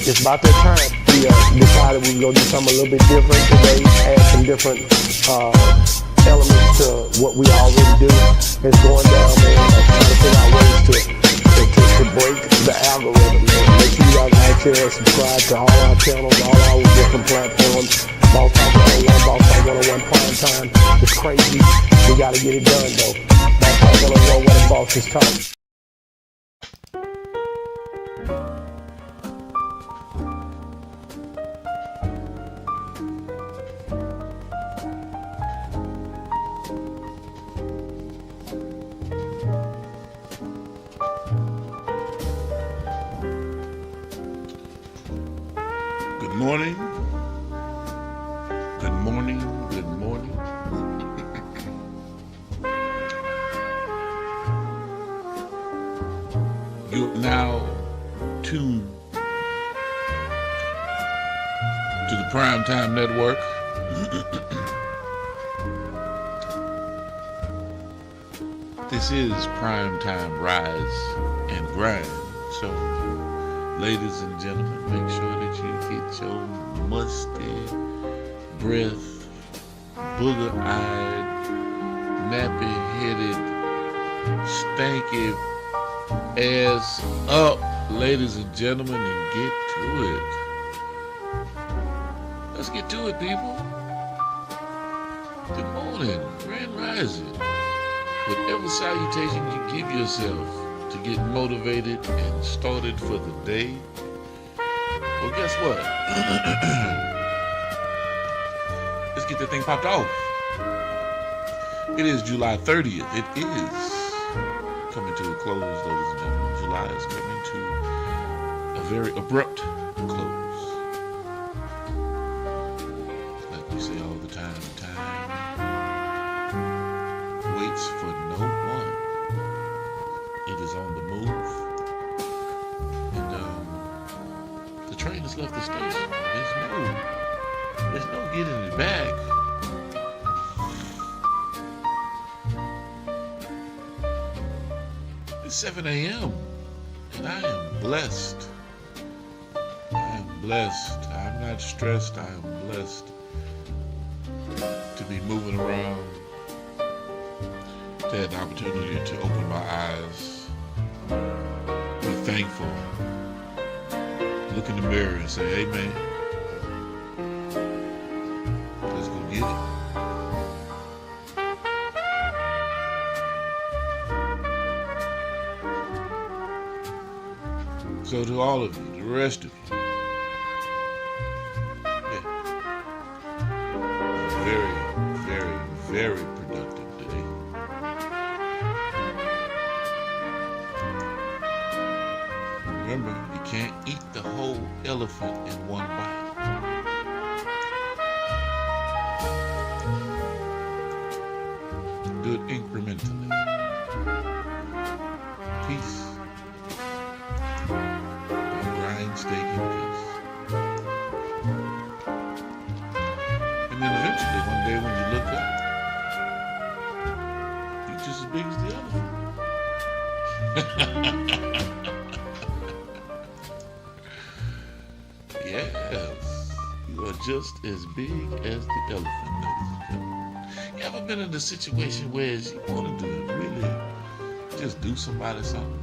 it's about that time. We decided we were going to do something a little bit different today, add some different elements to what we already do. It's going down, man, trying to figure out ways to break the algorithm, man. Make sure you guys like, share, and subscribe to all our channels, all our different platforms. Boss Talk 101, Boss Talk 101 Prime Time. It's crazy. We got to get it done, though. Boss Talk 101, where the boss is talking. Good morning. Good morning. Good morning. You're now tuned to the Primetime Network. This is Primetime Rise and Grind. So, ladies and gentlemen, make sure that you get your musty breath, booger-eyed, nappy-headed, stanky ass up, ladies and gentlemen, and get to it. Let's get to it, people. Good morning, grand rising. Whatever salutation you give yourself to get motivated and started for the day. Well, guess what? Let's get that thing popped off. It is July 30th. It is coming to a close, ladies and gentlemen. July is coming to a very abrupt close. Like we say all the time waits for no one. It is on the move. And the train has left the station. There's no getting it back. It's 7 a.m. and I am blessed. I am blessed. I'm not stressed. I am blessed to be moving around, to have the opportunity to open my eyes, be thankful, look in the mirror and say, hey man, let's go get it. So to all of you, the rest of you, very, very, very productive day. Remember, you can't eat the whole elephant in one bite. Do it incrementally. Peace. Grind steak in peace. And then eventually, one day when you look up, you're just as big as the elephant. Yes, you are just as big as the elephant, ladies and gentlemen. You ever been in a situation where you want to really just do somebody something?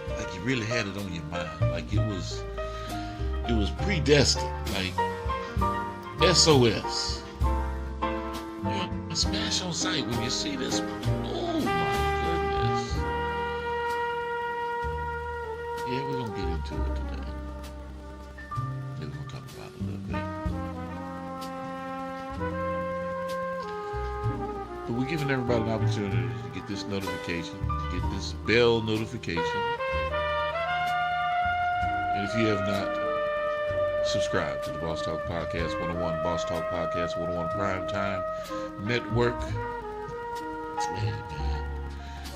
Like you really had it on your mind, like it was predestined, like SOS. You smash on sight when you see this. Oh my goodness. Yeah, we're going to get into it today. We're going to talk about it a little bit. But we're giving everybody an opportunity to get this notification, get this bell notification. And if you have not subscribed to the Boss Talk Podcast 101, Boss Talk Podcast 101 Primetime Network,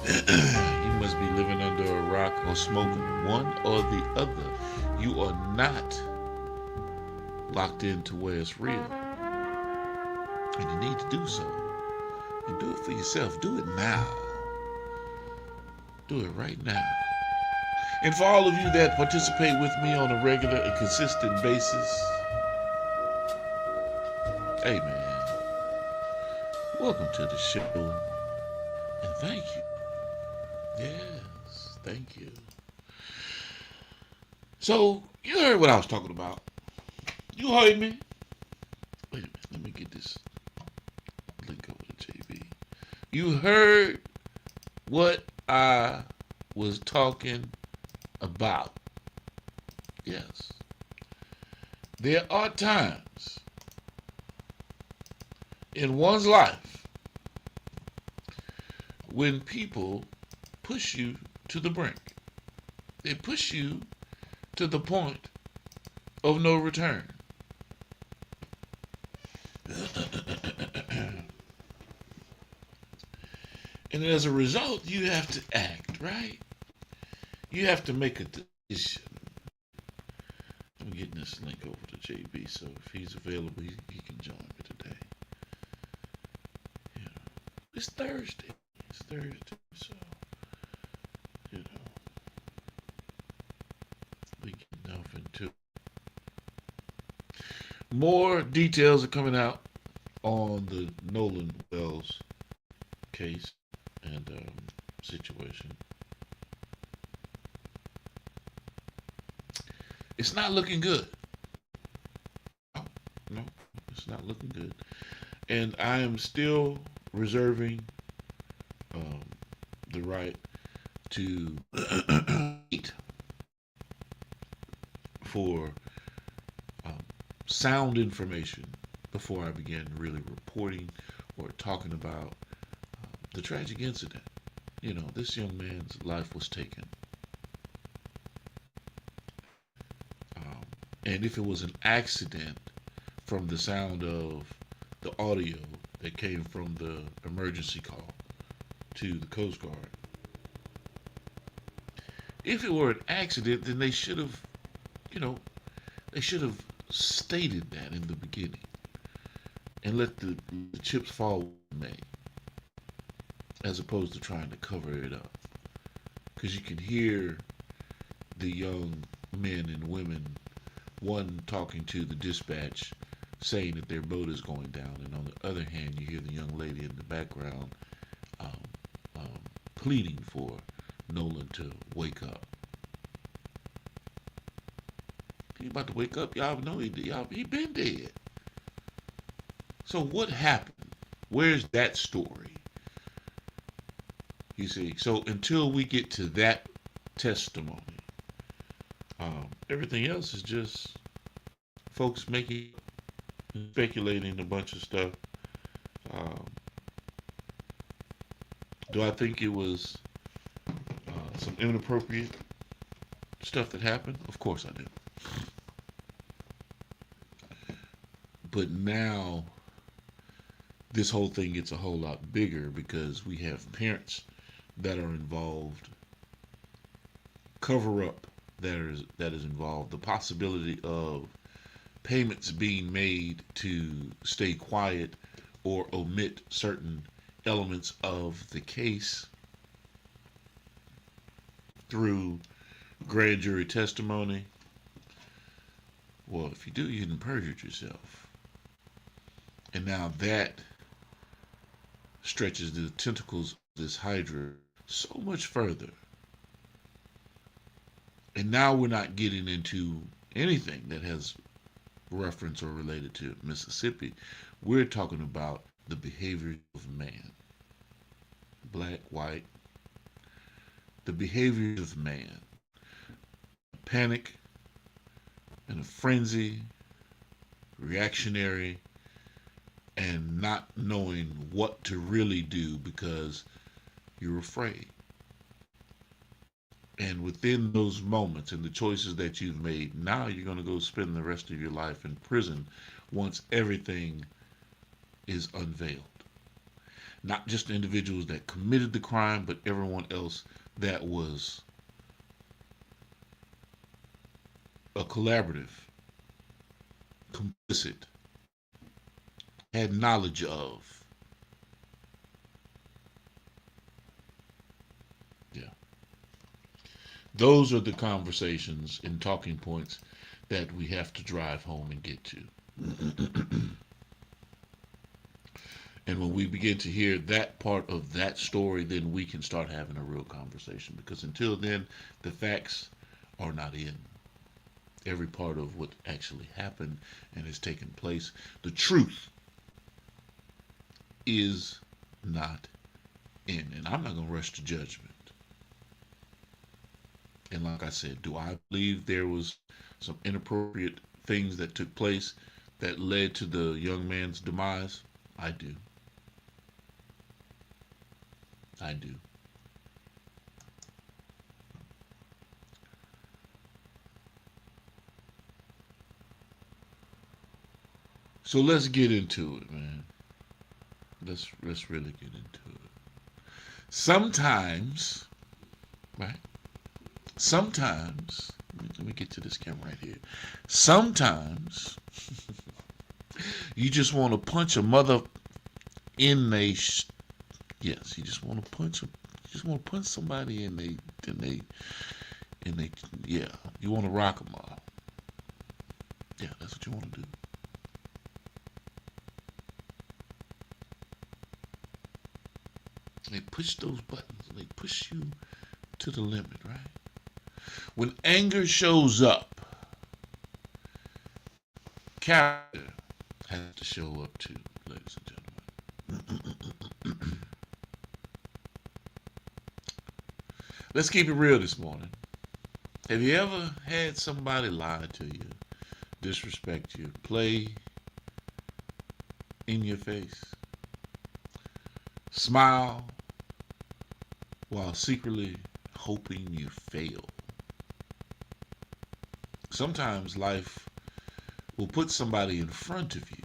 you must be living under a rock or smoking one or the other. You are not locked into where it's real. And you need to do so. And do it for yourself. Do it now. Do it right now. And for all of you that participate with me on a regular and consistent basis, hey man, welcome to the show. And thank you. Yes, thank you. So, you heard what I was talking about. You heard me. Wait a minute, let me get this link over to JB. You heard what I was talking about. Yes. There are times in one's life when people push you to the brink. They push you to the point of no return. And as a result, you have to act, right? You have to make a decision. I'm getting this link over to JB, so if he's available, he can join me today. You know, it's Thursday. It's Thursday, so you know we get off into more details are coming out on the Nolan Wells case and situation. It's not looking good. No, it's not looking good. And I am still reserving um, the right to wait for um, sound information before I begin really reporting or talking about the tragic incident. You know, this young man's life was taken. Um, and if it was an accident from the sound of the audio that came from the emergency call to the Coast Guard, if it were an accident, then they should have, you know, they should have stated that in the beginning and let the chips fall where they may, as opposed to trying to cover it up. Because you can hear the young men and women, one talking to the dispatch saying that their boat is going down, and on the other hand, you hear the young lady in the background um, pleading for Nolan to wake up. He about to wake up, y'all know he been dead. So what happened? Where's that story? You see, so until we get to that testimony, everything else is just folks making, speculating a bunch of stuff. Um, do I think it was some inappropriate stuff that happened? Of course I do. But now this whole thing gets a whole lot bigger because we have parents that are involved, cover up that is involved, the possibility of payments being made to stay quiet or omit certain elements of the case through grand jury testimony. Well, if you do, you didn't perjure yourself. And now that stretches the tentacles of this hydra so much further. And now we're not getting into anything that has reference or related to Mississippi. We're talking about the behavior of man. Black, white. The behavior of man. Panic and a frenzy, reactionary, and not knowing what to really do because you're afraid. And within those moments and the choices that you've made, now you're going to go spend the rest of your life in prison once everything is unveiled. Not just the individuals that committed the crime, but everyone else that was a collaborative, complicit, had knowledge of. Yeah. Those are the conversations and talking points that we have to drive home and get to. And when we begin to hear that part of that story, then we can start having a real conversation. Because until then, the facts are not in every part of what actually happened and has taken place. The truth is not in. And I'm not going to rush to judgment. And like I said, do I believe there was some inappropriate things that took place that led to the young man's demise? I do. I do. So let's get into it, man. Let's really get into it. Sometimes, right? Sometimes, let me get to this camera right here. Sometimes you just want to punch a mother in a yes, you just want to punch somebody in they yeah, you want to rock them off. Yeah, that's what you want to do. They push those buttons. They push you to the limit, right? When anger shows up, character has to show up too, ladies and gentlemen. Let's keep it real this morning. Have you ever had somebody lie to you, disrespect you, play in your face, smile while secretly hoping you fail? Sometimes life will put somebody in front of you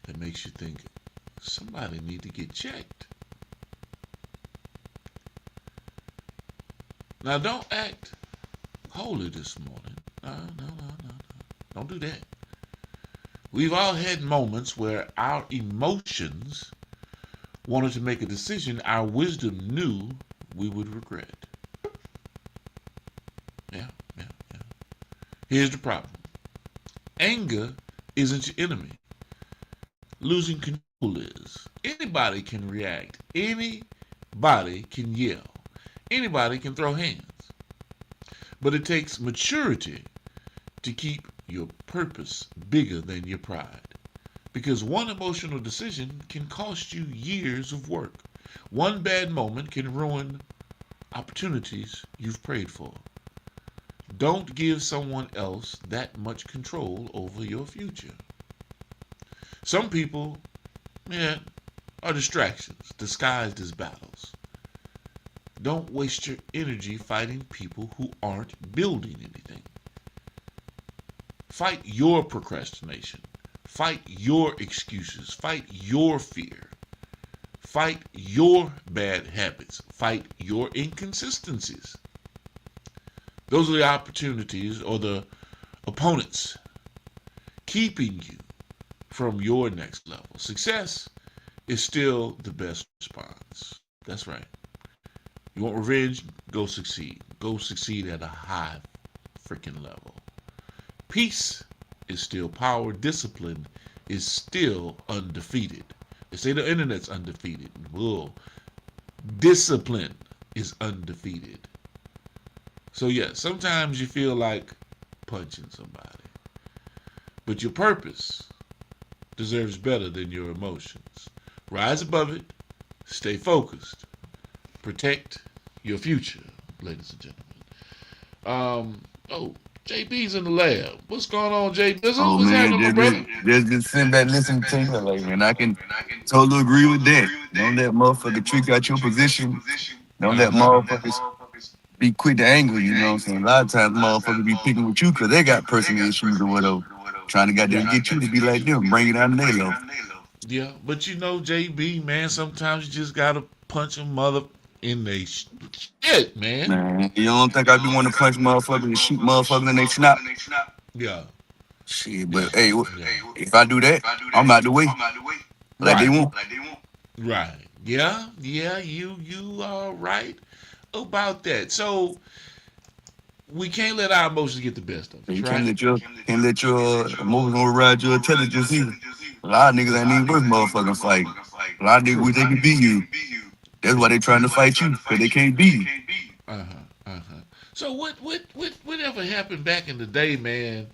that makes you think somebody need to get checked. Now don't act holy this morning. No. Don't do that. We've all had moments where our emotions wanted to make a decision our wisdom knew we would regret. Yeah. Here's the problem. Anger isn't your enemy. Losing control is. Anybody can react. Anybody can yell. Anybody can throw hands. But it takes maturity to keep your purpose bigger than your pride. Because one emotional decision can cost you years of work. One bad moment can ruin opportunities you've prayed for. Don't give someone else that much control over your future. Some people, are distractions disguised as battles. Don't waste your energy fighting people who aren't building anything. Fight your procrastination. Fight your excuses. Fight your fear. Fight your bad habits. Fight your inconsistencies. Those are the opportunities or the opponents keeping you from your next level. Success is still the best response. That's right. You want revenge? Go succeed. Go succeed at a high freaking level. Peace is still power. Discipline is still undefeated. They say the internet's undefeated. Bull. Discipline is undefeated. So yeah, sometimes you feel like punching somebody. But your purpose deserves better than your emotions. Rise above it. Stay focused. Protect your future, ladies and gentlemen. JB's in the lab. What's going on, JB? What's Oh happening, man, my brother? just sitting back listening to you, like man, I can totally agree with that. Don't let motherfucker trick out your position. Don't let Uh-huh. motherfuckers be quick to anger. You know what I'm saying? A lot of times motherfuckers be picking with you because they got personal issues or whatever, trying to Yeah. goddamn get you to be like them, bring it down to their level. Yeah, but you know, JB, man, sometimes you just gotta punch a mother in they shit, man. Man, you don't think I be wanting to punch motherfuckers and shoot motherfuckers and they snap? Yeah, Shit, yeah, but hey, yeah. if I do that, I'm out the way like they Right, want. right. Yeah, you are right about that. So we can't let our emotions get the best of us, You right? can't let your emotions override your intelligence either. A lot of niggas ain't even worth motherfucking fighting. A lot of niggas True. wish they could beat you. That's why they trying to fight you, because they can't beat you. Uh huh. Uh huh. So whatever happened back in the day, man?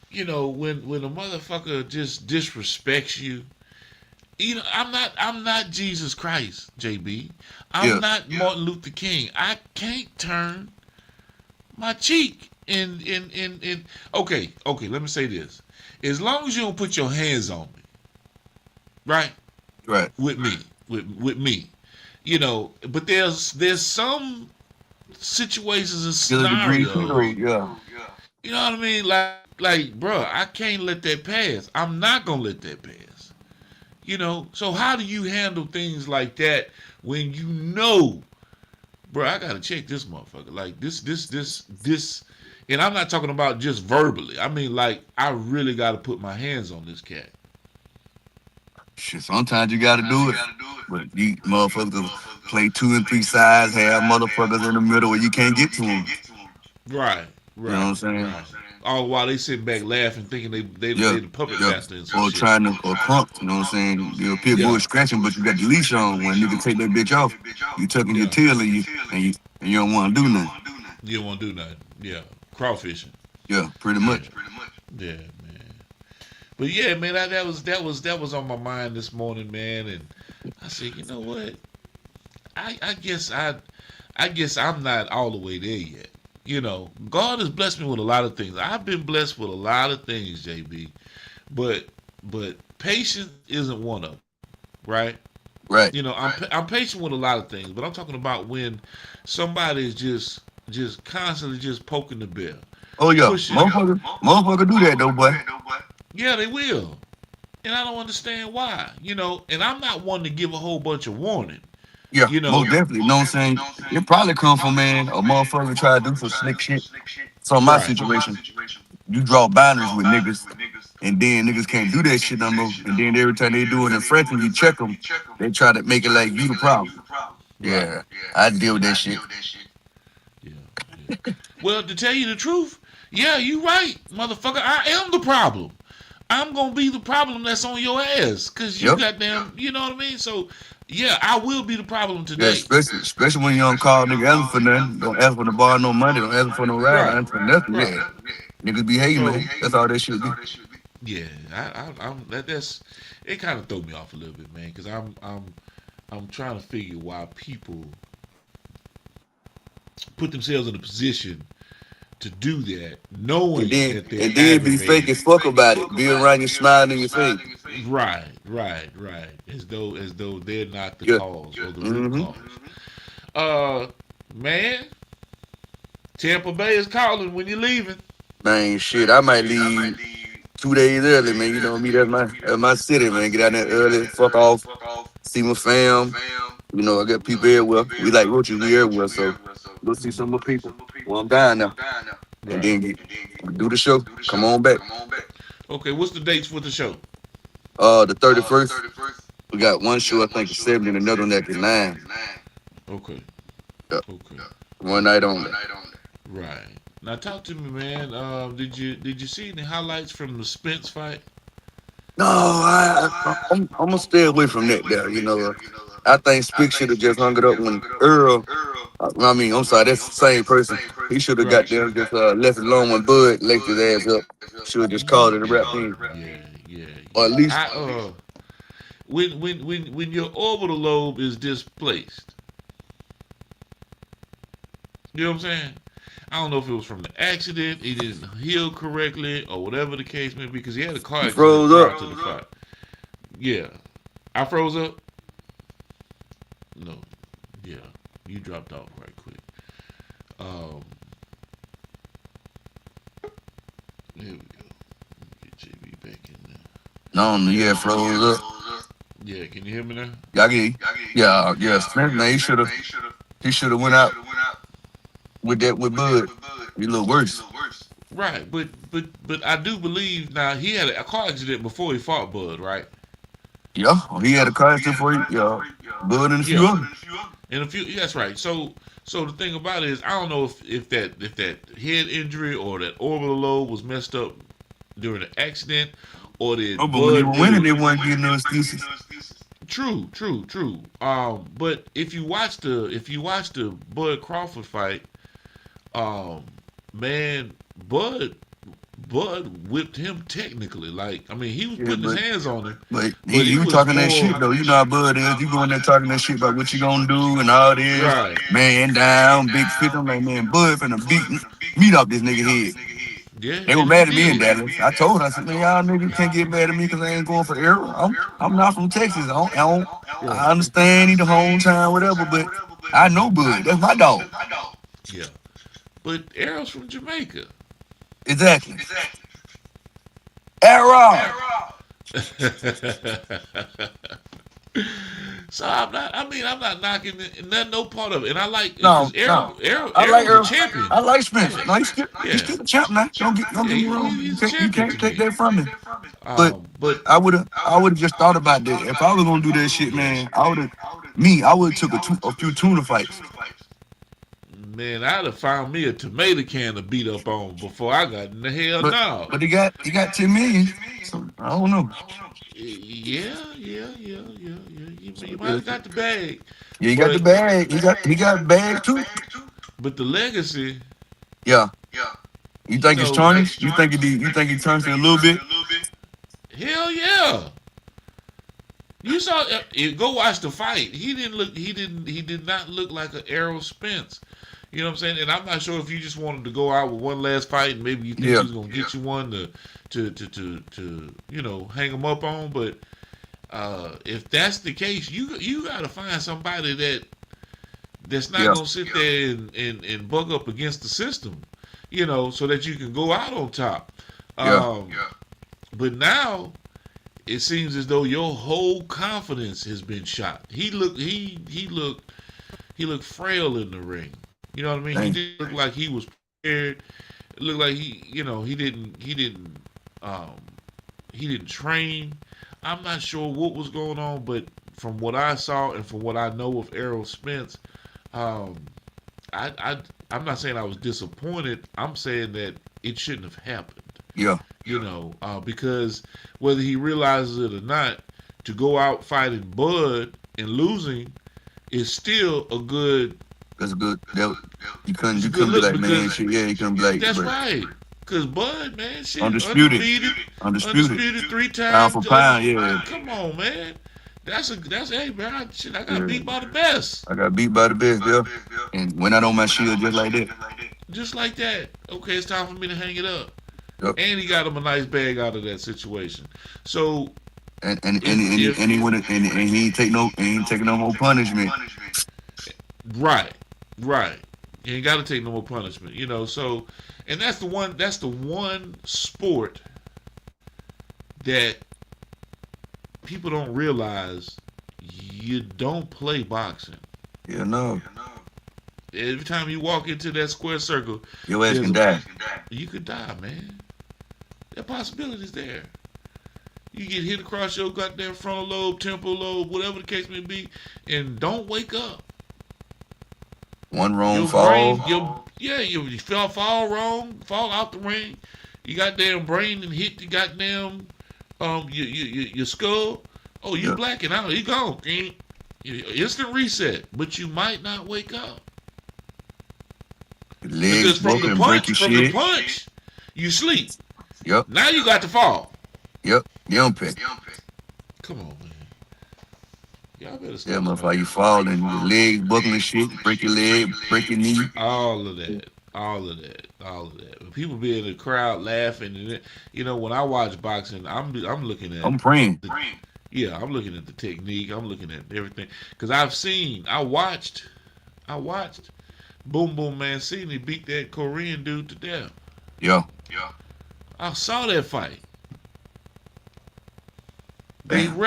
You know, when a motherfucker just disrespects you. You know, I'm not Jesus Christ, JB. I'm Yeah, not Martin Luther King. I can't turn my cheek. Okay. Let me say this: as long as you don't put your hands on me, right? right. With me, with me, you know. But there's some situations and Still a degree too, scenarios. though. Yeah. You know what I mean? Like, bro, I can't let that pass. I'm not gonna let that pass. You know. So how do you handle things like that when you know, bro? I gotta check this motherfucker. Like this. And I'm not talking about just verbally. I mean, like, I really gotta put my hands on this cat. Shit, sometimes you gotta do it. But you motherfuckers play two and three sides, have motherfuckers in the middle where you can't get to them. Right, You know what right, I'm saying? right. All while they sitting back laughing, thinking Yeah, they the puppet yeah. master and some Or shit. trying to, or crunk, you know what I'm saying? You're a pit bull Yeah, scratching, but you got the leash on. When a nigga take that bitch off, you tucking your yeah. tail and you don't want to do nothing. You don't want to do nothing. Yeah, crawfishing. Yeah, pretty Yeah, much. yeah, man. But yeah, man, that was on my mind this morning, man. And I said, you know what? I guess I'm not all the way there yet. You know, God has blessed me with a lot of things. I've been blessed with a lot of things, JB. But patience isn't one of them, right? Right. You know, I'm patient with a lot of things, but I'm talking about when somebody is just constantly just poking the bear, Oh yeah, pushing. motherfucker do that though, boy. Yeah, they will, and I don't understand why. You know, and I'm not one to give a whole bunch of warning. Yeah, You know, most definitely. You know what I'm saying? It probably come from, man, a motherfucker try to do some slick shit. So in my right, situation, you draw boundaries with niggas, and then niggas can't do that shit no more. And then every time they do it in French, when you check them, they try to make it like you the problem. right. Yeah, I deal with that shit. Yeah, yeah. Well, to tell you the truth, yeah, you right, motherfucker. I am the problem. I'm gonna be the problem that's on your ass, cause you Yep. got damn. You know what I mean? So, yeah, I will be the problem Yeah, today. especially when you don't call nigga asking for nothing. Don't ask for the bar no money. Don't ask for no ride. Don't Right, ask for nothing. right. Yeah, niggas be hating, So, man. That's all that shit be. yeah, I'm that's it. Kind of throw me off a little bit, man, because I'm trying to figure why people put themselves in a position to do that, And knowing then that they're and then be fake aggravated. as fuck about it. Be around you smiling in your face. Right. As though they're not the Yeah. cause or the root Mm-hmm. cause. Uh, man, Tampa Bay is calling when you're leaving. Man, shit, I might leave 2 days early, man. You know me, that's my city, man. Get out there early, fuck off, see my fam. You know, I got people everywhere. We like roaches, we everywhere, so go see some more people. Well, I'm down now. And Right. then do the show. Come on back. Okay, what's the dates for the show? The 31st, we got one show, I think, is 7, and another one that is 9. Okay. Yeah. Okay. One night only. Right. Now talk to me, man. Did you see any highlights from the Spence fight? No, I'm gonna stay away from that there. You know, I think Spick should have just hung it up when Earl. I mean, I'm sorry, that's the same person. He should have got Right. there just left it alone when Bud left his ass up. Should have just called it a rap thing, or at Yeah. least When your orbital lobe is displaced, you know what I'm saying? I don't know if it was from the accident, he didn't heal correctly, or whatever the case may be, because he had a car he accident froze prior up. to the fight. Yeah. I froze up? No. Yeah. You dropped off right quick. Um, There we go. Get JB back in there. No, yeah, froze up. Yeah, can you hear me now? Yeah. Smith, man, he should have went out with that with Bud. He a little worse. Right, but I do believe now he had a car accident before he fought Bud, right? Yeah, he had a car accident for you. Yeah, Bud and a few Yeah, others. and a few. Yeah, that's right. So the thing about it is, I don't know if that head injury or that orbital lobe was messed up during the accident, or Oh, did but when they Bud were did winning, it. they weren't getting no excuses. True, true, true. But if you watch the Bud Crawford fight, um, man, Bud whipped him technically. Like, I mean, he was Yeah, putting his hands on him, but but he it was was talking that shit more though. You know how Bud is. You go in there talking that shit about what you gonna do and all this. right. Man down, big fit. I'm like, man, Bud finna beat up this nigga head. Yeah, They were and he mad at me in did. Dallas. I told her, I said, man, y'all niggas can't get mad at me because I ain't going for error. I'm not from Texas. Yeah, I understand he the hometown, whatever, but I know Bud. That's my dog. yeah. But Arrow's from Jamaica. Exactly. Error. So I'm not. I mean, I'm not knocking nothing, no part of it. And I like No, because no. I like Arrow's a Earl. champion. I like Spence. Yeah, No, he's yeah, still a champ now. Don't yeah. get me wrong. He's a You champion to can't take me. that from me. But But I would have just thought about that. If I was gonna do that shit, yeah, man, I would have took a few tuna fights. man, I'd have found me a tomato can to beat up on before I got in the hell But no. he got 10 million. So I don't know. Yeah, yeah, yeah, yeah, yeah. You So, might yeah, have got the bag, he got the but bag. He got bag too. the legacy, Yeah. You you think it's know, tarnished? You think he tarnished it a little bit? hell yeah. You saw go watch the fight. He didn't look. He did not look like an Errol Spence. You know what I'm saying? And I'm not sure if you just wanted to go out with one last fight and maybe you think he Yeah. was gonna get you one to hang him up on. But if that's the case, you got to find somebody that's not Yeah. gonna sit there and bug up against the system. So that you can go out on top. Yeah. But now it seems as though your whole confidence has been shot. He looked frail in the ring. You know what I mean? He Dang. didn't look like he was prepared. It looked like um he didn't train. I'm not sure what was going on, but from what I saw and from what I know of Errol Spence, um, I'm not saying I was disappointed. I'm saying that it shouldn't have happened. Yeah. Because whether he realizes it or not, to go out fighting Bud and losing is still a good. That's good. You couldn't It's a you good couldn't be look like, man, because shit, yeah, you couldn't be like, that's but right. Cause Bud, man, shit, undisputed. undefeated, Undisputed. undisputed three Pound times. for pound, yeah. Come on, man. That's hey man, I got Yeah. beat by the best, I got beat by the best, yeah. And went out on my shield just like that. just like that. Okay, it's time for me to hang it up. Yep. And he got him a nice bag out of that situation. So And he went and he ain't taking no more punishment. right, right. You ain't got to take no more punishment, So, and that's the one sport that people don't realize. You don't play boxing. Yeah, no. Every time you walk into that square circle, Your ass there's can die. you could die, man. That possibility is there. You get hit across your goddamn frontal lobe, temporal lobe, whatever the case may be, and don't wake up. One wrong Your brain, fall. you fall wrong, fall out the ring. You goddamn brain and hit the goddamn your skull. Oh, you Yeah. blacking out. You gone. Instant reset, but you might not wake up Your because legs broken, break your shit. you sleep. Yep. Now you got to fall. Yep. Young pick. Come on, man. Y'all better Yeah, stop motherfucker, playing. you fall and your leg buckling shit, break your leg, break your knee. All of that. All of that. All of that. When people be in the crowd laughing, when I watch boxing, I'm looking at I'm praying. I'm looking at the technique. I'm looking at everything because I watched Boom Boom Mancini beat that Korean dude to death. Yeah. I saw that fight. Damn.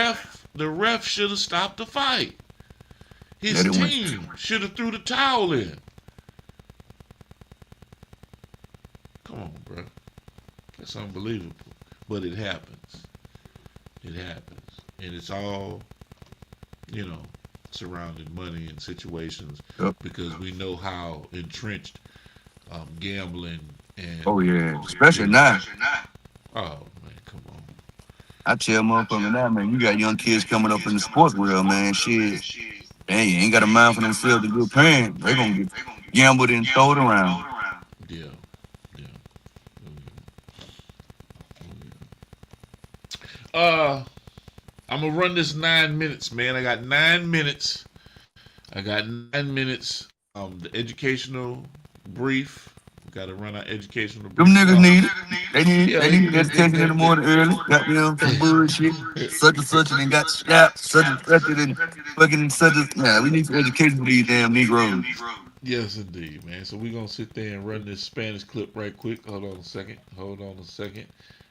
The ref should have stopped the fight. His Let it win. team should have threw the towel in. Come on, bro. That's unbelievable. But it happens. It happens. and it's all, you know, surrounding money and situations Yep. because we know how entrenched gambling and Oh yeah, especially you know. now. Oh man, come on. I tell motherfuckers now, man, you got young kids coming up in the sports world, man. Shit, they ain't got a mind for themselves to good parent. They gonna get gambled and thrown around. Yeah, yeah. Uh, I'm gonna run this 9 minutes, man. I got 9 minutes. I got 9 minutes. The educational brief. We got to run our educational Them brief. niggas need it. Yeah, They need education in the morning early. Got them some bullshit. Such and such and then got shot. Such and such and then fucking such and yeah. We need some education for these damn Negroes. yes, indeed, man. So we're gonna sit there and run this Spanish clip right quick. Hold on a second. Hold on a second,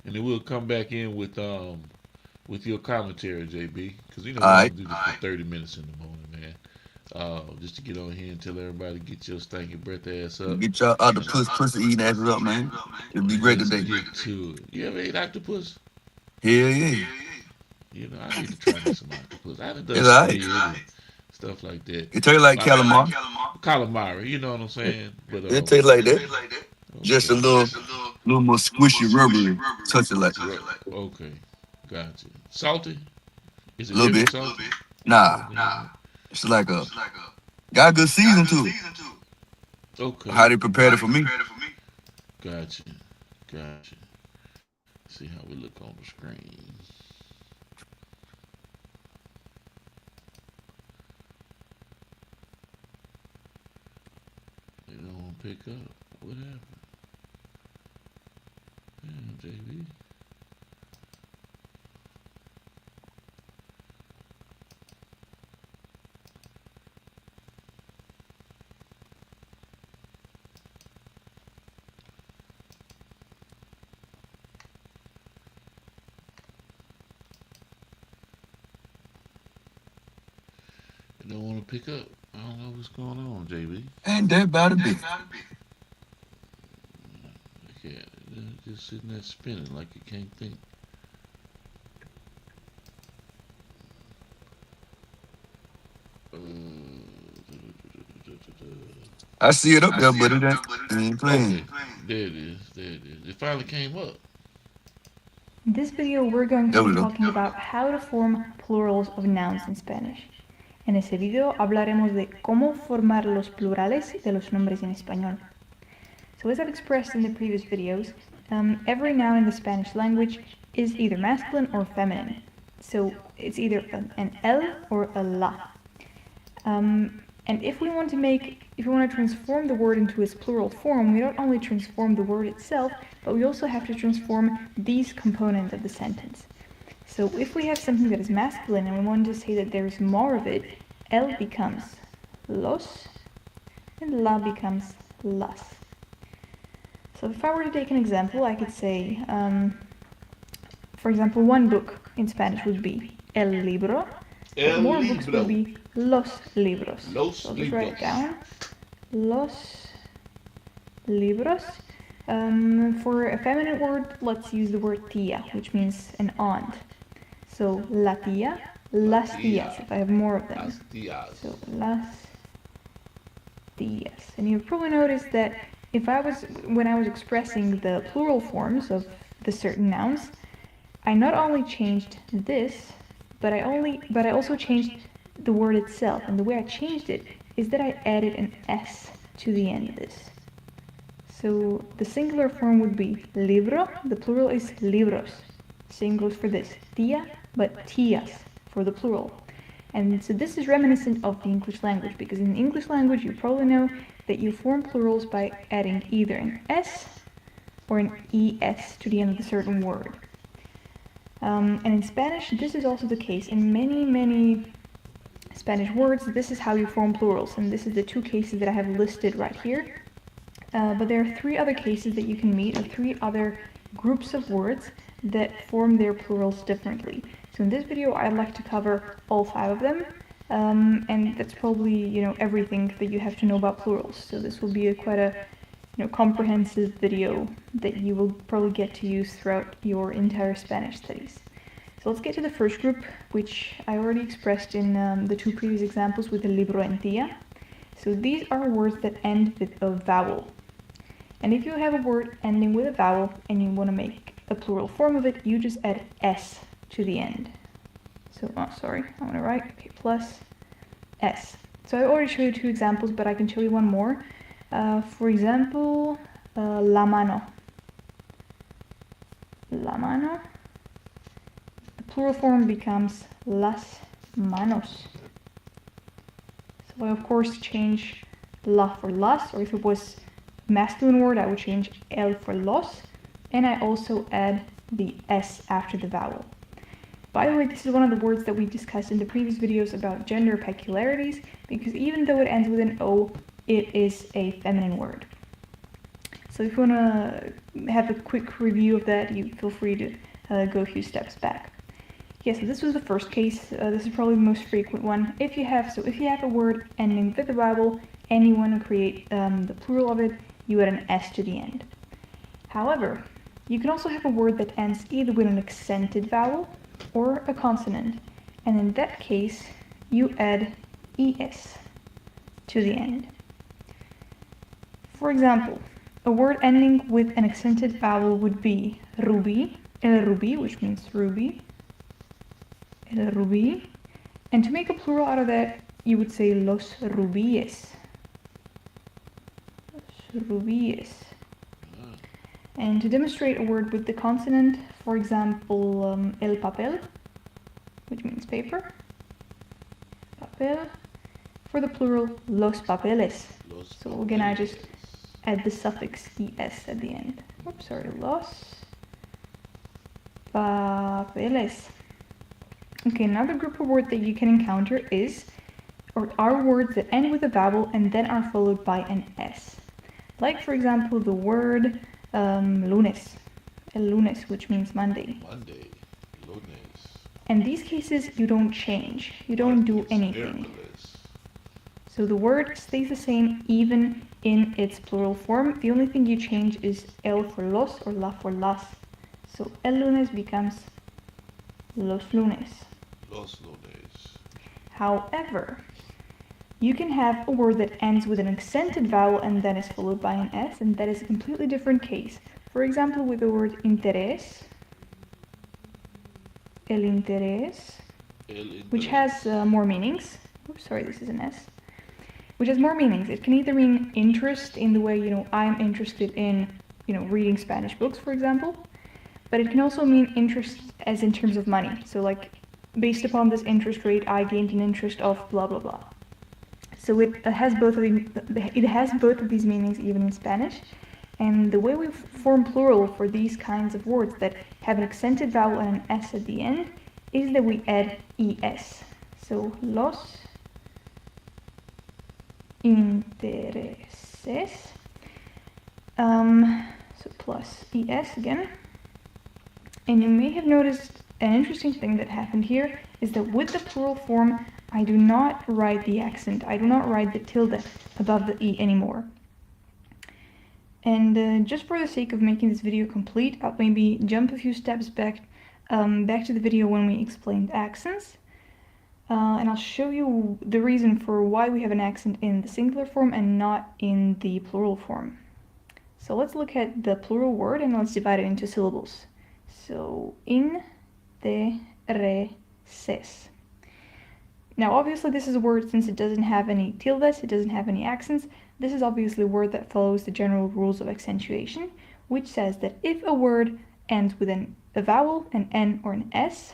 and then we'll come back in with your commentary, JB, because you know All we right. don't do this for 30 minutes in the morning, man. Just to get on here and tell everybody get your stinking breath ass up. Get y'all out the pussy eating asses up, man. It'll be And great let's today. get to it. You ever ate octopus? Hell yeah. You know, I need to try me some octopus. I haven't done It's all right. squid and stuff like that. It tastes like But calamari. calamari, you know what I'm saying? But It tastes like that. Just a okay, little more squishy, rubbery. Touch it like a okay, gotcha. Salty? Is it little heavy bit. salty? Nah, it's like a got a good season to it. Okay, How they prepared it for me. gotcha, gotcha. See how we look on the screen. They don't want to pick up. What happened? Damn, JB. They don't want to pick up. I don't know what's going on, JB. Ain't that about it be? They can't. They're just sitting there spinning like you can't think. Uh, I see it up there, but it ain't okay, playing. there it is. There it is. It finally came up. In this video, we're going There to we be go. talking about how to form plurals of nouns in Spanish. En este video hablaremos de cómo formar los plurales de los nombres en español. So as I've expressed in the previous videos, every noun in the Spanish language is either masculine or feminine. So it's either an el or a la. And if we want to transform the word into its plural form, we don't only transform the word itself, but we also have to transform these components of the sentence. So if we have something that is masculine and we want to say that there is more of it, el becomes los and la becomes las. So if I were to take an example, I could say, for example, one book in Spanish would be el libro. El More books libro. would be los libros. Los So I'll just write libros. it down. Los libros. For a feminine word, let's use the word tía, which means an aunt. So la tía, las tías, if I have more of them. Las tías. So las tías. And you've probably noticed that when I was expressing the plural forms of the certain nouns, I not only changed this, but I also changed the word itself. And the way I changed it is that I added an S to the end of this. So the singular form would be libro, the plural is libros. Same goes for this, tía, but tías for the plural. And so this is reminiscent of the English language, because in the English language you probably know that you form plurals by adding either an S or an ES to the end of a certain word. And in Spanish, this is also the case. In many Spanish words, this is how you form plurals, and this is the two cases that I have listed right here. But there are three other cases that you can meet, or three other groups of words that form their plurals differently. So in this video, I'd like to cover all 5 of them, and that's probably everything that you have to know about plurals. So this will be quite a comprehensive video that you will probably get to use throughout your entire Spanish studies. So let's get to the first group, which I already expressed in the two previous examples with the libro and tía. So these are words that end with a vowel. And if you have a word ending with a vowel and you want to make a plural form of it, you just add s to the end. So, oh, sorry, I want to write, okay, plus s. So I already showed you two examples, but I can show you one more. For example, la mano. La mano. The plural form becomes las manos. So I of course change la for las, or if it was masculine word, I would change el for los, and I also add the s after the vowel. By the way, this is one of the words that we discussed in the previous videos about gender peculiarities, because even though it ends with an O, it is a feminine word. So if you want to have a quick review of that, you feel free to go a few steps back. Yeah, so this was the first case. This is probably the most frequent one. If you have a word ending with a vowel and you want to create the plural of it, you add an s to the end. However, you can also have a word that ends either with an accented vowel or a consonant, and in that case you add es to the end. For example, a word ending with an accented vowel would be ruby, el rubí, which means ruby, el rubí, and to make a plural out of that you would say los rubíes, los rubíes. And to demonstrate a word with the consonant, for example, el papel, which means paper, papel. For the plural, los papeles. So again, I just add the suffix es at the end. Oops, sorry, los papeles. Okay, another group of words that you can encounter are words that end with a vowel and then are followed by an s. Like, for example, the word lunes, el lunes, which means Monday. Monday, lunes. In these cases, you don't change. You don't do anything. So the word stays the same even in its plural form. The only thing you change is el for los or la for las. So el lunes becomes los lunes. Los lunes. However, you can have a word that ends with an accented vowel and then is followed by an s, and that is a completely different case. For example, with the word interés, el interés, which has more meanings. Oops, sorry, this is an s. Which has more meanings. It can either mean interest in the way, I'm interested in, reading Spanish books, for example, but it can also mean interest as in terms of money. So like, based upon this interest rate, I gained an interest of blah, blah, blah. So it has both of these meanings even in Spanish. And the way we form plural for these kinds of words that have an accented vowel and an s at the end is that we add es. So los intereses. So plus es again. And you may have noticed an interesting thing that happened here is that with the plural form, I do not write the accent. I do not write the tilde above the e anymore. And just for the sake of making this video complete, I'll maybe jump a few steps back to the video when we explained accents. And I'll show you the reason for why we have an accent in the singular form and not in the plural form. So let's look at the plural word and let's divide it into syllables. So, intereses. Now obviously this is a word, since it doesn't have any tildes, it doesn't have any accents, this is obviously a word that follows the general rules of accentuation, which says that if a word ends with a vowel, an n or an s,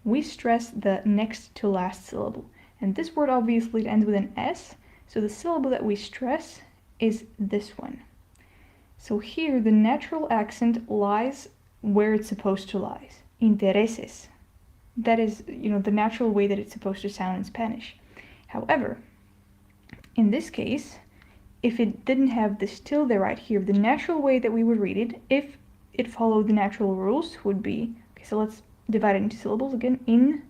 we stress the next to last syllable. And this word obviously ends with an s, so the syllable that we stress is this one. So here the natural accent lies where it's supposed to lie, intereses. That is, the natural way that it's supposed to sound in Spanish. However, in this case, if it didn't have this tilde right here, the natural way that we would read it, if it followed the natural rules, would be, okay, so let's divide it into syllables again, in-te-res.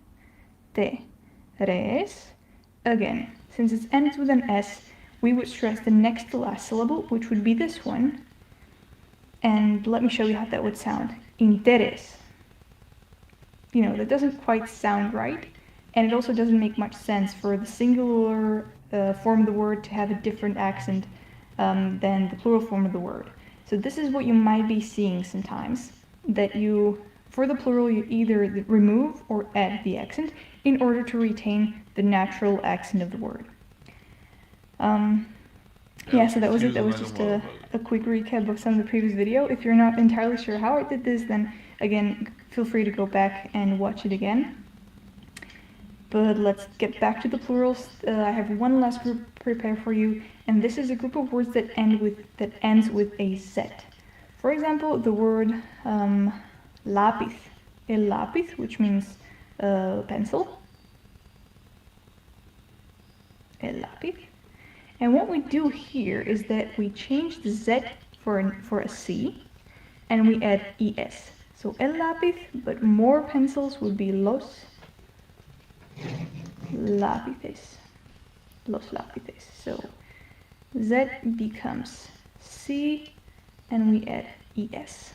Again, since it ends with an s, we would stress the next to last syllable, which would be this one. And let me show you how that would sound. Interés. that doesn't quite sound right, and it also doesn't make much sense for the singular form of the word to have a different accent than the plural form of the word. So this is what you might be seeing sometimes, that for the plural, you either remove or add the accent in order to retain the natural accent of the word. Um, That yeah, was so that was it. That confusing was like a just motherfucker. a quick recap of some of the previous video. If you're not entirely sure how I did this, then again, feel free to go back and watch it again. But let's get back to the plurals. I have one last group prepared for you, and this is a group of words that ends with a Z. For example, the word lápiz, el lápiz, which means pencil, el lápiz. And what we do here is that we change the Z for a C, and we add es. So el lápiz, but more pencils would be los lápices. Los lápices. So Z becomes C, and we add es.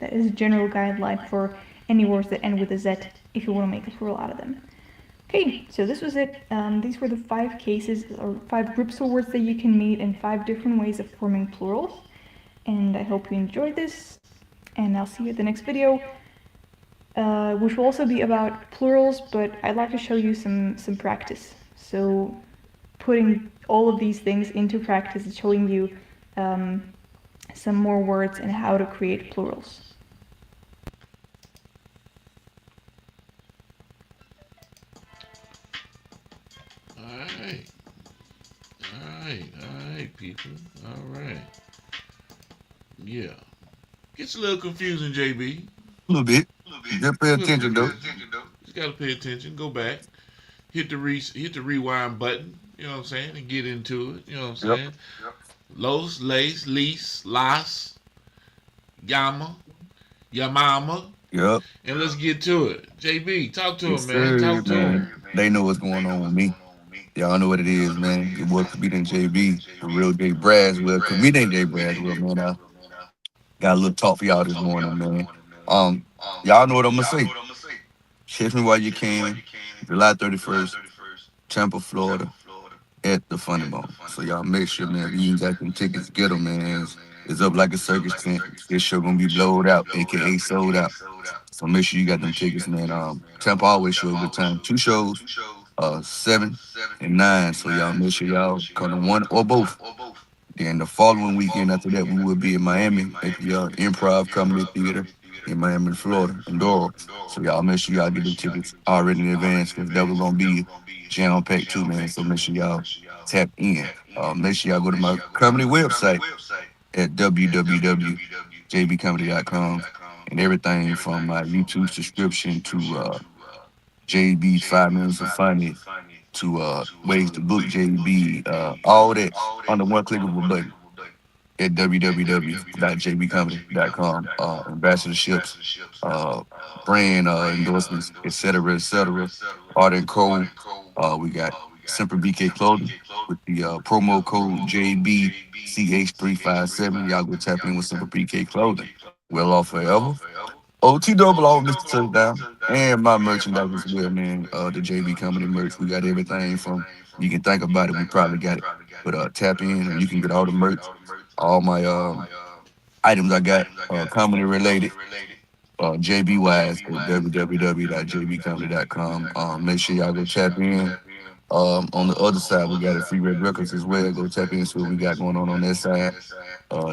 That is a general guideline for any words that end with a Z if you want to make a plural out of them. Okay, so this was it. These were the 5 cases or 5 groups of words that you can meet and 5 different ways of forming plurals. And I hope you enjoyed this, and I'll see you at the next video, which will also be about plurals, but I'd like to show you some practice. So putting all of these things into practice and showing you some more words and how to create plurals. Alright. Alright, people. Alright. Yeah. Gets a little confusing, JB. A little bit. Just pay A little attention though. confusing. Just gotta pay attention. Go back. Hit the rewind button. You know what I'm saying? And get into it. You know what I'm Yep. saying? Los, lace, lease, las, yama, yamama. Yep. And let's get to it. JB, talk to Yes, him, man. sir, Talk to man. him. They know what's going on with me. Y'all know what it is, man. Your boy comedian JB, the real Jay Braswell, comedian Jay Braswell, man. I got a little talk for y'all this morning, man. Um, y'all know what I'm gonna say. Catch me while you can. July 31st, Tampa, Florida, at the Funny Bone. So y'all make sure, man, if you ain't got them tickets, get them, man. It's up like a circus tent. This show gonna be blowed out, aka sold out. So make sure you got them tickets, man. Tampa always show a good time. 2 shows, 7 and 9. So y'all make sure y'all come to one or both. Then the following weekend after that, we will be in Miami at the Improv Comedy Theater in Miami, Florida, in Doral. So y'all make sure y'all get them tickets already in advance because that was gonna be jam packed too, man. So make sure y'all tap in. Make sure y'all go to my comedy website at www.jbcomedy.com and everything from my YouTube subscription to JB 5 Minutes of Funny to ways to book JB, all that under one click of a button at www.jbcomedy.com. Ambassadorships, uh, brand endorsements, et cetera, art and co. We got Simple BK Clothing with the promo code JBCH357. Y'all go tap in with Simple BK Clothing. Well off forever. OT double all Mr. Touchdown. And my merchandise as well, man. The JB Company merch. We got everything from you can think about it, we probably got it. But tap in and you can get all the merch, all my items I got, comedy related, JB Wise at www.jbcomedy.com. Make sure y'all go tap in. On the other side, we got a Free Red Records as well. Go tap in, see what we got going on that side.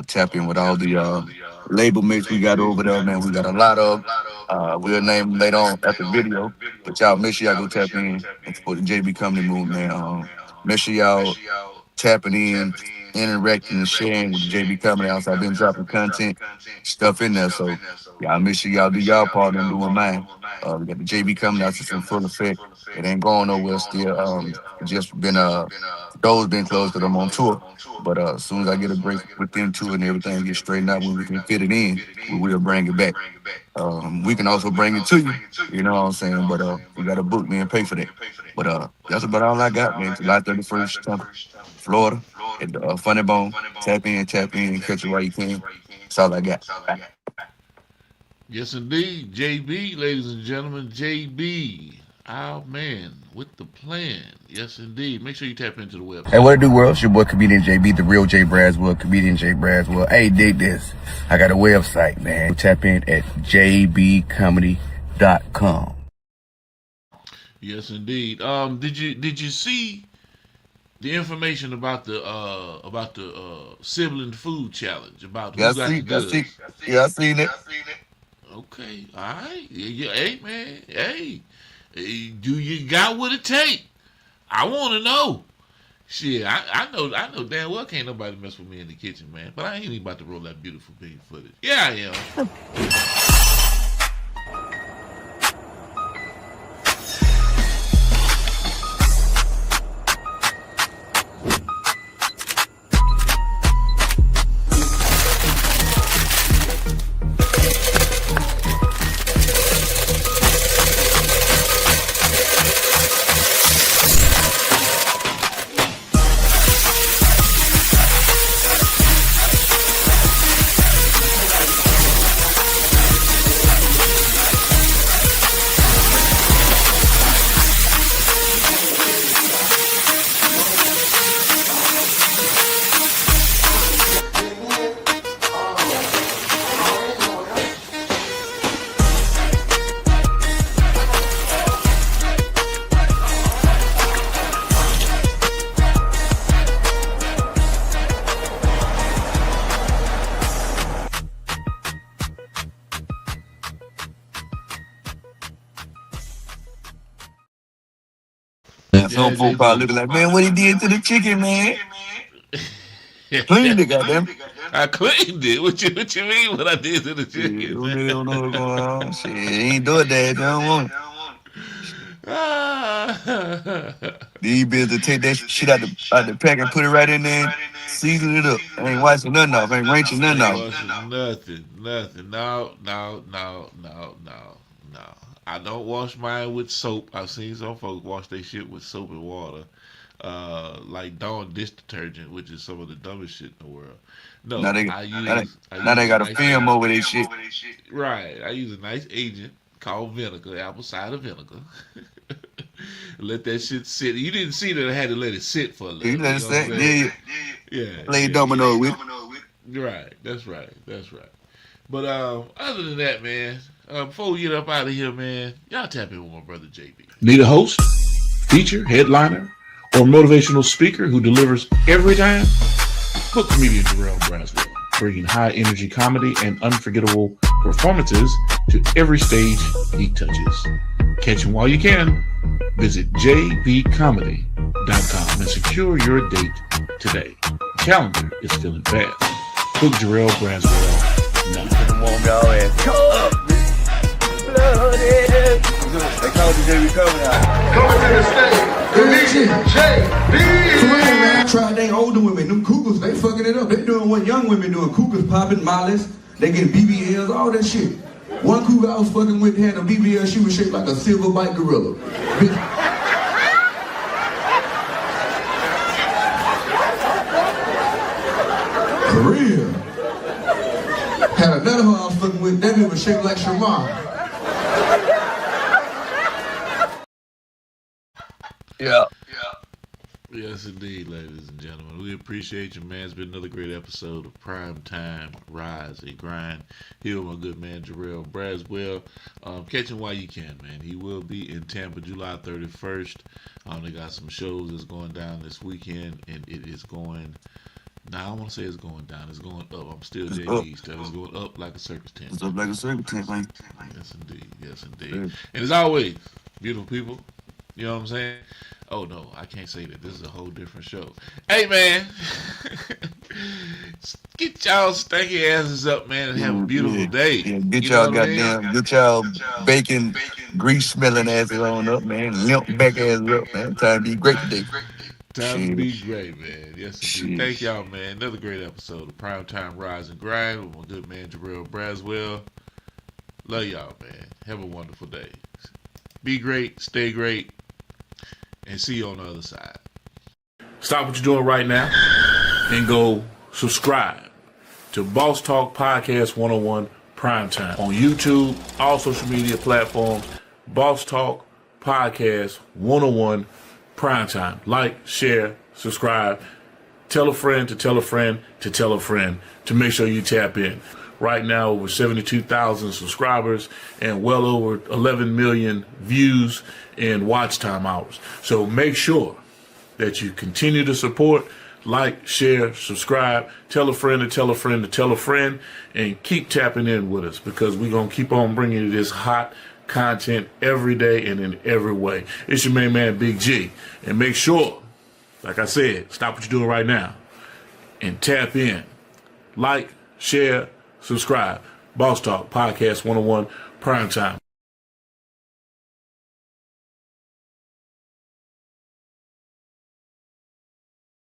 Tap in with all the label mates we got over there, man. We got a lot of. We'll name them later on at the video. But y'all make sure y'all go tap in and support the JB Company movement, man. Make sure y'all tapping in, interacting, and sharing with the JB Company House. I've been dropping content stuff in there, so y'all make sure y'all do y'all part and I'm doing mine. We got the JB Company House that's in full effect. It ain't going nowhere still. Just been doors been closed because I'm on tour. But as soon as I get a break with them two and everything get straightened out, when we can fit it in, we will bring it back. We can also bring it to you. You know what I'm saying? But you got to book me and pay for that. But that's about all I got, man. July 31st, Tampa, Florida, at the Funny Bone. Tap in, catch it while you can. That's all I got. Bye. Yes, indeed. JB, ladies and gentlemen, JB, our man with the plan. Yes, indeed. Make sure you tap into the website. Hey, what it do, world? It's your boy, Comedian JB, the real J Braswell, Comedian J Braswell. Hey, dig this. I got a website, man. Tap in at jbcomedy.com. Yes, indeed. Did you see the information about the sibling food challenge, about Yeah, who got the goods? Yeah, I seen it. Okay, all right. Yeah, hey man, do you got what it take? I want to know. Shit, I know damn well can't nobody mess with me in the kitchen, man. But I ain't even about to roll that beautiful bean footage. Yeah, I am. And some folk probably looking like, man, what he did to the chicken, man? Cleaned it, goddamn. I cleaned it. What you mean? What I did to the Yeah, chicken? they don't know what's going on. Shit, he ain't do it, Dad. They don't want it. These bills to take that shit out the pack and put it right in there, and season it up. I ain't washing nothing off. I ain't wrenching nothing off. Nothing. No. I don't wash mine with soap. I've seen some folks wash their shit with soap and water, like Dawn dish detergent, which is some of the dumbest shit in the world. No, Now they got a nice film over their shit. Right. I use a nice agent called vinegar, apple cider vinegar. Let that shit sit. You didn't see that I had to let it sit for a little. You let it sit? Yeah. Play domino with it. Right. That's right. But other than that, man, before we get up out of here, man, y'all tap in with my brother JB. Need a host, feature, headliner, or motivational speaker who delivers every time? Book comedian Jarrell Braswell, bringing high energy comedy and unforgettable performances to every stage he touches. Catch him while you can. Visit jbcomedy.com and secure your date today. Calendar is filling fast. Book Jarrell Braswell now. Come on, y'all, ass. Come up, blooded. They call the JB coming out. Coming to the stage, comedian JB. Man, try they older women, them cougars, they fucking it up. They doing what young women doing. Cougars popping, mollies, they getting BBLs, all that shit. One cougar I was fucking with had a BBL, she was shaped like a silver bite gorilla. Bitch. For real. Had another one I was fucking with, that bitch was shaped like Shamar. Yeah. Yes, indeed, ladies and gentlemen. We appreciate you, man. It's been another great episode of Primetime Rise and Grind. Here with my good man, Jarrell Braswell. Catch him while you can, man. He will be in Tampa July 31st. They got some shows that's going down this weekend, and it is going... Now, I don't want to say it's going down. It's going up. I'm still dead east. It's going up like a circus tent. It's up like a circus tent, man. Yes, indeed. And as always, beautiful people, you know what I'm saying? Oh, no, I can't say that. This is a whole different show. Hey, man. Get y'all stanky asses up, man, and have a beautiful day. Yeah, get y'all get y'all bacon, grease smelling asses on up, man. Limp back asses up, man. Time to be great today. Time to be great, man. Yes, indeed. Thank y'all, man. Another great episode of Primetime Rise and Grind with my good man, Jarrell Braswell. Love y'all, man. Have a wonderful day. Be great, stay great, and see you on the other side. Stop what you're doing right now and go subscribe to Boss Talk Podcast 101 Primetime. On YouTube, all social media platforms, Boss Talk Podcast 101 Primetime. Like, share, subscribe. Tell a friend to tell a friend to tell a friend to make sure you tap in. Right now, over 72,000 subscribers and well over 11 million views and watch time hours. So make sure that you continue to support, like, share, subscribe, tell a friend to tell a friend to tell a friend, and keep tapping in with us because we're going to keep on bringing you this hot content every day and in every way. It's your main man, Big G. And make sure, like I said, stop what you're doing right now and tap in. Like, share, subscribe. Boss Talk Podcast 101 Primetime.